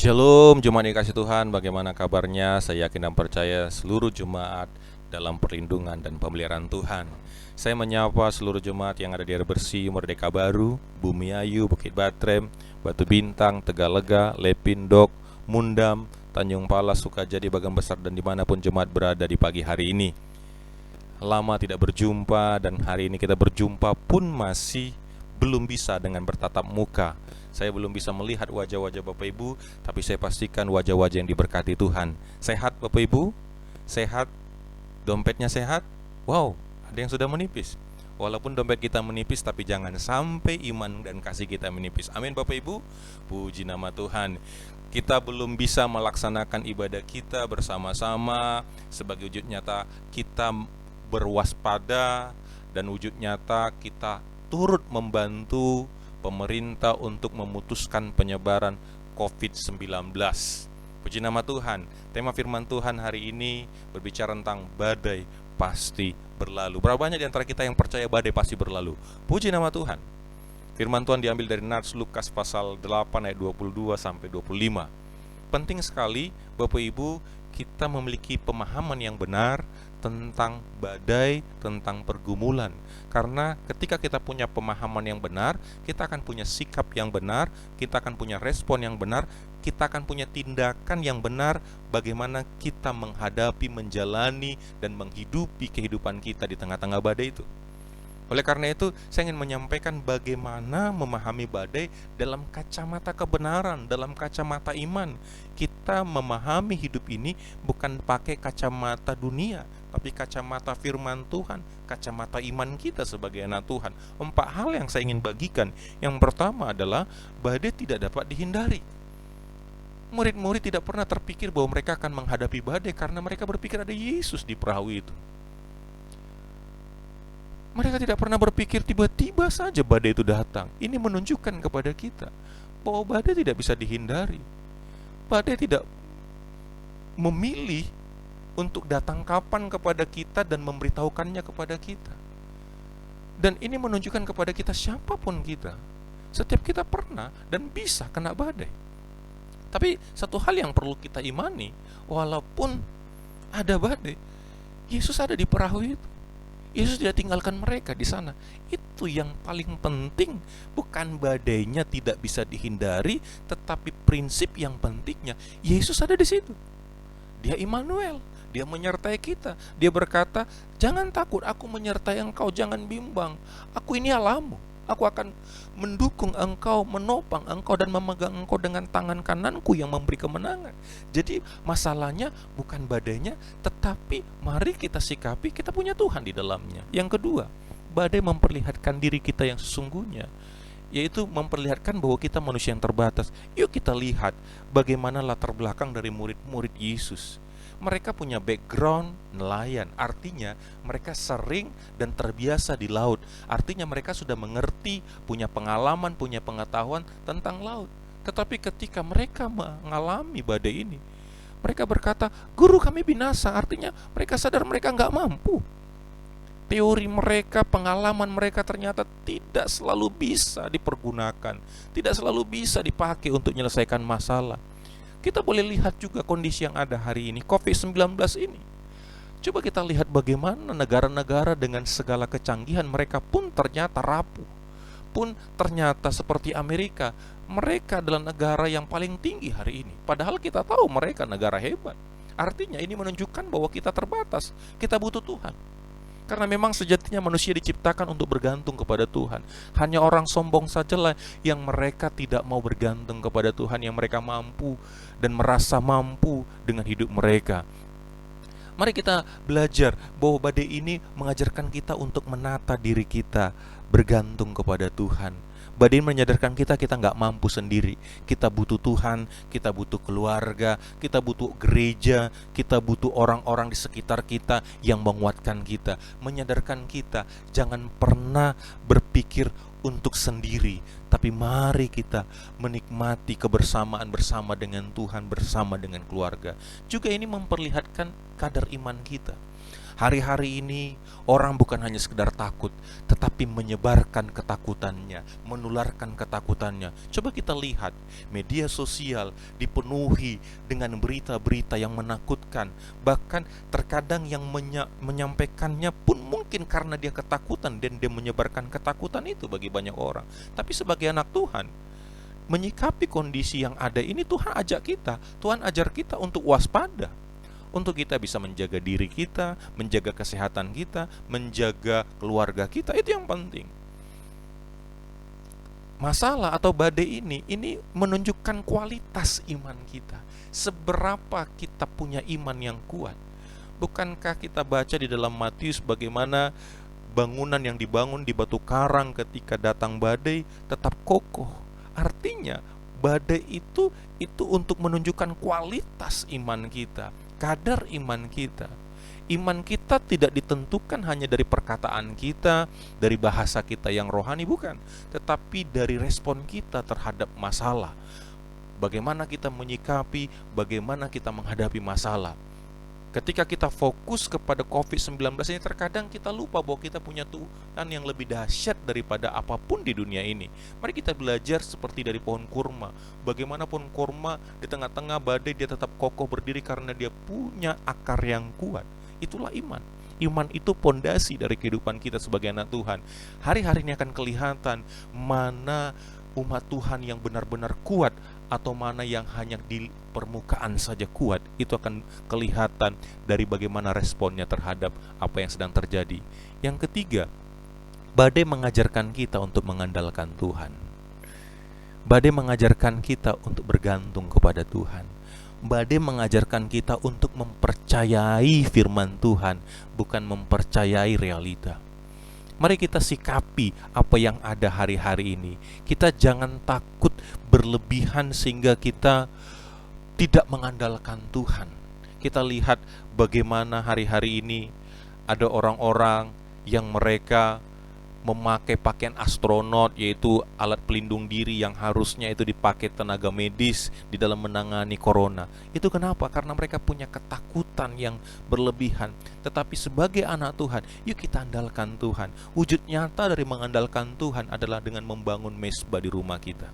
Shalom jemaat yang kasih Tuhan, bagaimana kabarnya? Saya yakin dan percaya seluruh jemaat dalam perlindungan dan pemeliharaan Tuhan. Saya menyapa seluruh jemaat yang ada di Air Bersih, Merdeka Baru, Bumi Ayu, Bukit Batrem, Batu Bintang, Tegalega, Lepindok, Mundam, Tanjung Palas, Sukajadi, Bagan Besar, dan dimanapun jemaat berada di pagi hari ini. Lama tidak berjumpa dan hari ini kita berjumpa pun masih belum bisa dengan bertatap muka. Saya belum bisa melihat wajah-wajah Bapak Ibu, tapi saya pastikan wajah-wajah yang diberkati Tuhan. Sehat Bapak Ibu? Sehat? Dompetnya sehat? Wow, ada yang sudah menipis. Walaupun dompet kita menipis, tapi jangan sampai iman dan kasih kita menipis. Amin Bapak Ibu. Puji nama Tuhan. Kita belum bisa melaksanakan ibadah kita bersama-sama. Sebagai wujud nyata kita berwaspada, dan wujud nyata kita turut membantu pemerintah untuk memutuskan penyebaran COVID-19. Puji nama Tuhan. Tema firman Tuhan hari ini berbicara tentang badai pasti berlalu. Berapa banyak di antara kita yang percaya badai pasti berlalu? Puji nama Tuhan. Firman Tuhan diambil dari Nats Lukas pasal 8 ayat 22 sampai 25. Penting sekali Bapak Ibu kita memiliki pemahaman yang benar tentang badai, tentang pergumulan. Karena ketika kita punya pemahaman yang benar, kita akan punya sikap yang benar, kita akan punya respon yang benar, kita akan punya tindakan yang benar bagaimana kita menghadapi, menjalani, dan menghidupi kehidupan kita di tengah-tengah badai itu. Oleh karena itu, saya ingin menyampaikan bagaimana memahami badai dalam kacamata kebenaran, dalam kacamata iman. Kita memahami hidup ini bukan pakai kacamata dunia, tapi kacamata firman Tuhan, kacamata iman kita sebagai anak Tuhan. 4 hal yang saya ingin bagikan. Yang pertama adalah badai tidak dapat dihindari. Murid-murid tidak pernah terpikir bahwa mereka akan menghadapi badai karena mereka berpikir ada Yesus di perahu itu. Mereka tidak pernah berpikir tiba-tiba saja badai itu datang. Ini menunjukkan kepada kita bahwa badai tidak bisa dihindari. Badai tidak memilih untuk datang kapan kepada kita dan memberitahukannya kepada kita. Dan ini menunjukkan kepada kita siapapun kita, setiap kita pernah dan bisa kena badai. Tapi satu hal yang perlu kita imani, walaupun ada badai, Yesus ada di perahu itu. Yesus tidak tinggalkan mereka di sana. Itu yang paling penting. Bukan badainya tidak bisa dihindari, tetapi prinsip yang pentingnya Yesus ada di situ. Dia Immanuel, Dia menyertai kita. Dia berkata, jangan takut, aku menyertai engkau, jangan bimbang. Aku ini Allahmu. Aku akan mendukung engkau, menopang engkau, dan memegang engkau dengan tangan kananku yang memberi kemenangan. Jadi masalahnya bukan badainya, tetapi mari kita sikapi kita punya Tuhan di dalamnya. Yang kedua, badai memperlihatkan diri kita yang sesungguhnya, yaitu memperlihatkan bahwa kita manusia yang terbatas. Yuk kita lihat bagaimana latar belakang dari murid-murid Yesus. Mereka punya background nelayan, artinya mereka sering dan terbiasa di laut. Artinya mereka sudah mengerti, punya pengalaman, punya pengetahuan tentang laut. Tetapi ketika mereka mengalami badai ini, mereka berkata, guru kami binasa. Artinya mereka sadar mereka nggak mampu. Teori mereka, pengalaman mereka ternyata tidak selalu bisa dipergunakan, tidak selalu bisa dipakai untuk menyelesaikan masalah. Kita boleh lihat juga kondisi yang ada hari ini, COVID-19 ini. Coba kita lihat bagaimana negara-negara dengan segala kecanggihan mereka pun ternyata rapuh. Pun ternyata seperti Amerika, mereka adalah negara yang paling tinggi hari ini. Padahal kita tahu mereka negara hebat. Artinya ini menunjukkan bahwa kita terbatas, kita butuh Tuhan. Karena memang sejatinya manusia diciptakan untuk bergantung kepada Tuhan. Hanya orang sombong sajalah yang mereka tidak mau bergantung kepada Tuhan, yang mereka mampu dan merasa mampu dengan hidup mereka. Mari kita belajar bahwa badai ini mengajarkan kita untuk menata diri kita, bergantung kepada Tuhan. Badai menyadarkan kita nggak mampu sendiri. Kita butuh Tuhan, kita butuh keluarga, kita butuh gereja, kita butuh orang-orang di sekitar kita yang menguatkan kita. Menyadarkan kita jangan pernah berpikir untuk sendiri, tapi mari kita menikmati kebersamaan bersama dengan Tuhan, bersama dengan keluarga. Juga ini memperlihatkan kadar iman kita. Hari-hari ini orang bukan hanya sekedar takut, tetapi menyebarkan ketakutannya, menularkan ketakutannya. Coba kita lihat, media sosial dipenuhi dengan berita-berita yang menakutkan. Bahkan terkadang yang menyampaikannya pun mungkin karena dia ketakutan, dan dia menyebarkan ketakutan itu bagi banyak orang. Tapi sebagai anak Tuhan, menyikapi kondisi yang ada ini, Tuhan ajak kita, Tuhan ajar kita untuk waspada, untuk kita bisa menjaga diri kita, menjaga kesehatan kita, menjaga keluarga kita. Itu yang penting. Masalah atau badai ini menunjukkan kualitas iman kita. Seberapa kita punya iman yang kuat. Bukankah kita baca di dalam Matius bagaimana bangunan yang dibangun di batu karang ketika datang badai tetap kokoh. Artinya badai itu untuk menunjukkan kualitas iman kita, kadar iman kita. Iman kita tidak ditentukan hanya dari perkataan kita, dari bahasa kita yang rohani, bukan, tetapi dari respon kita terhadap masalah. Bagaimana kita menyikapi, bagaimana kita menghadapi masalah. Ketika kita fokus kepada COVID-19 ini, terkadang kita lupa bahwa kita punya Tuhan yang lebih dahsyat daripada apapun di dunia ini. Mari kita belajar seperti dari pohon kurma. Bagaimanapun kurma di tengah-tengah badai, dia tetap kokoh berdiri karena dia punya akar yang kuat. Itulah iman. Iman itu pondasi dari kehidupan kita sebagai anak Tuhan. Hari-hari ini akan kelihatan mana umat Tuhan yang benar-benar kuat atau mana yang hanya di permukaan saja kuat. Itu akan kelihatan dari bagaimana responnya terhadap apa yang sedang terjadi. Yang ketiga, badai mengajarkan kita untuk mengandalkan Tuhan. Badai mengajarkan kita untuk bergantung kepada Tuhan. Badai mengajarkan kita untuk mempercayai firman Tuhan, bukan mempercayai realita. Mari kita sikapi apa yang ada hari-hari ini. Kita jangan takut berlebihan sehingga kita tidak mengandalkan Tuhan. Kita lihat bagaimana hari-hari ini ada orang-orang yang mereka memakai pakaian astronot, yaitu alat pelindung diri yang harusnya itu dipakai tenaga medis di dalam menangani corona. Itu kenapa? Karena mereka punya ketakutan yang berlebihan. Tetapi sebagai anak Tuhan, yuk kita andalkan Tuhan. Wujud nyata dari mengandalkan Tuhan adalah dengan membangun mezbah di rumah kita.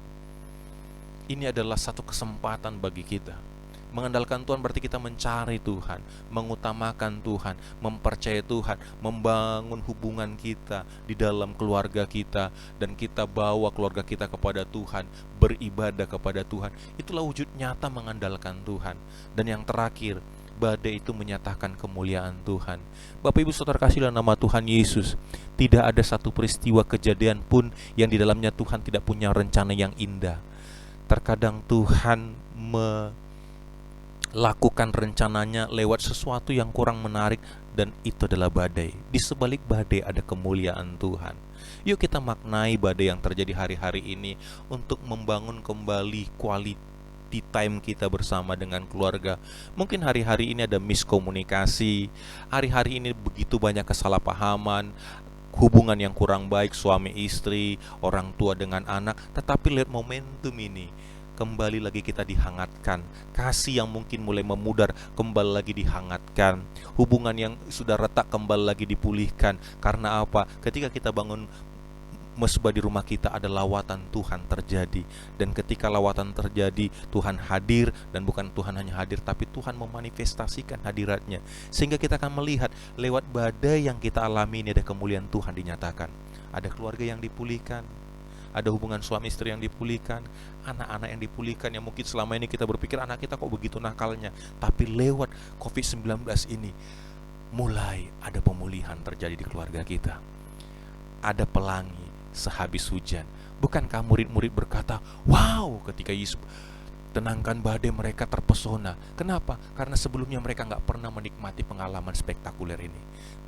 Ini adalah satu kesempatan bagi kita. Mengandalkan Tuhan berarti kita mencari Tuhan, mengutamakan Tuhan, mempercayai Tuhan, membangun hubungan kita di dalam keluarga kita, dan kita bawa keluarga kita kepada Tuhan, beribadah kepada Tuhan. Itulah wujud nyata mengandalkan Tuhan. Dan yang terakhir, badai itu menyatakan kemuliaan Tuhan. Bapak Ibu Saudara kasih dalam nama Tuhan Yesus, tidak ada satu peristiwa kejadian pun yang di dalamnya Tuhan tidak punya rencana yang indah. Terkadang Tuhan lakukan rencananya lewat sesuatu yang kurang menarik, dan itu adalah badai. Di sebalik badai ada kemuliaan Tuhan. Yuk kita maknai badai yang terjadi hari-hari ini untuk membangun kembali quality time kita bersama dengan keluarga. Mungkin hari-hari ini ada miskomunikasi, hari-hari ini begitu banyak kesalahpahaman, hubungan yang kurang baik suami istri, orang tua dengan anak. Tetapi lihat momentum ini, kembali lagi kita dihangatkan. Kasih yang mungkin mulai memudar kembali lagi dihangatkan. Hubungan yang sudah retak kembali lagi dipulihkan. Karena apa? Ketika kita bangun mezbah di rumah kita, ada lawatan Tuhan terjadi. Dan ketika lawatan terjadi, Tuhan hadir. Dan bukan Tuhan hanya hadir, tapi Tuhan memanifestasikan hadiratnya. Sehingga kita akan melihat lewat badai yang kita alami ini ada kemuliaan Tuhan dinyatakan. Ada keluarga yang dipulihkan, ada hubungan suami istri yang dipulihkan, anak-anak yang dipulihkan, yang mungkin selama ini kita berpikir anak kita kok begitu nakalnya. Tapi lewat COVID-19 ini mulai ada pemulihan terjadi di keluarga kita. Ada pelangi sehabis hujan. Bukankah murid-murid berkata, wow, ketika Yesus tenangkan badai mereka terpesona. Kenapa? Karena sebelumnya mereka gak pernah menikmati pengalaman spektakuler ini.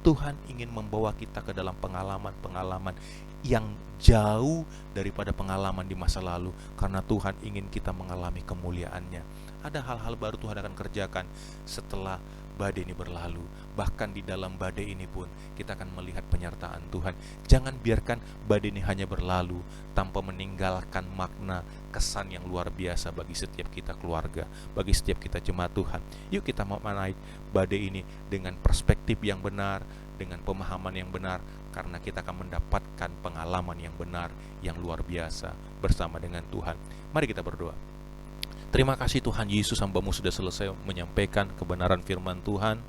Tuhan ingin membawa kita ke dalam pengalaman-pengalaman yang jauh daripada pengalaman di masa lalu, karena Tuhan ingin kita mengalami kemuliaan-Nya. Ada hal-hal baru Tuhan akan kerjakan setelah badai ini berlalu. Bahkan di dalam badai ini pun kita akan melihat penyertaan Tuhan. Jangan biarkan badai ini hanya berlalu tanpa meninggalkan makna kesan yang luar biasa bagi setiap kita keluarga, bagi setiap kita jemaat Tuhan. Yuk kita memaknai badai ini dengan perspektif yang benar, dengan pemahaman yang benar, karena kita akan mendapatkan pengalaman yang benar, yang luar biasa bersama dengan Tuhan. Mari kita berdoa. Terima kasih Tuhan Yesus, hamba-Mu sudah selesai menyampaikan kebenaran firman Tuhan.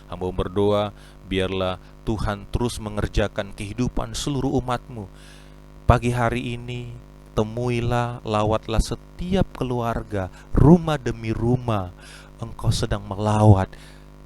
Hamba berdoa, biarlah Tuhan terus mengerjakan kehidupan seluruh umat-Mu. Pagi hari ini, temuilah, lawatlah setiap keluarga, rumah demi rumah. Engkau sedang melawat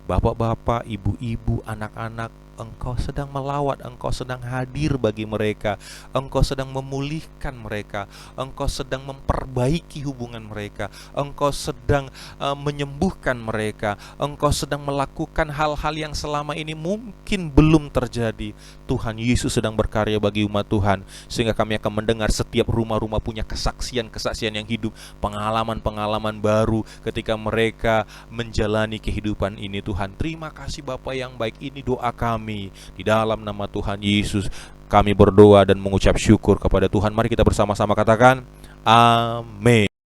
bapak-bapak, ibu-ibu, anak-anak. Engkau sedang melawat, Engkau sedang hadir bagi mereka, Engkau sedang memulihkan mereka, Engkau sedang memperbaiki hubungan mereka, Engkau sedang menyembuhkan mereka, Engkau sedang melakukan hal-hal yang selama ini mungkin belum terjadi. Tuhan Yesus sedang berkarya bagi umat Tuhan, sehingga kami akan mendengar setiap rumah-rumah punya kesaksian-kesaksian yang hidup, pengalaman-pengalaman baru ketika mereka menjalani kehidupan ini. Tuhan, terima kasih Bapa yang baik. Ini doa kami di dalam nama Tuhan Yesus. Kami berdoa dan mengucap syukur kepada Tuhan. Mari kita bersama-sama katakan amin.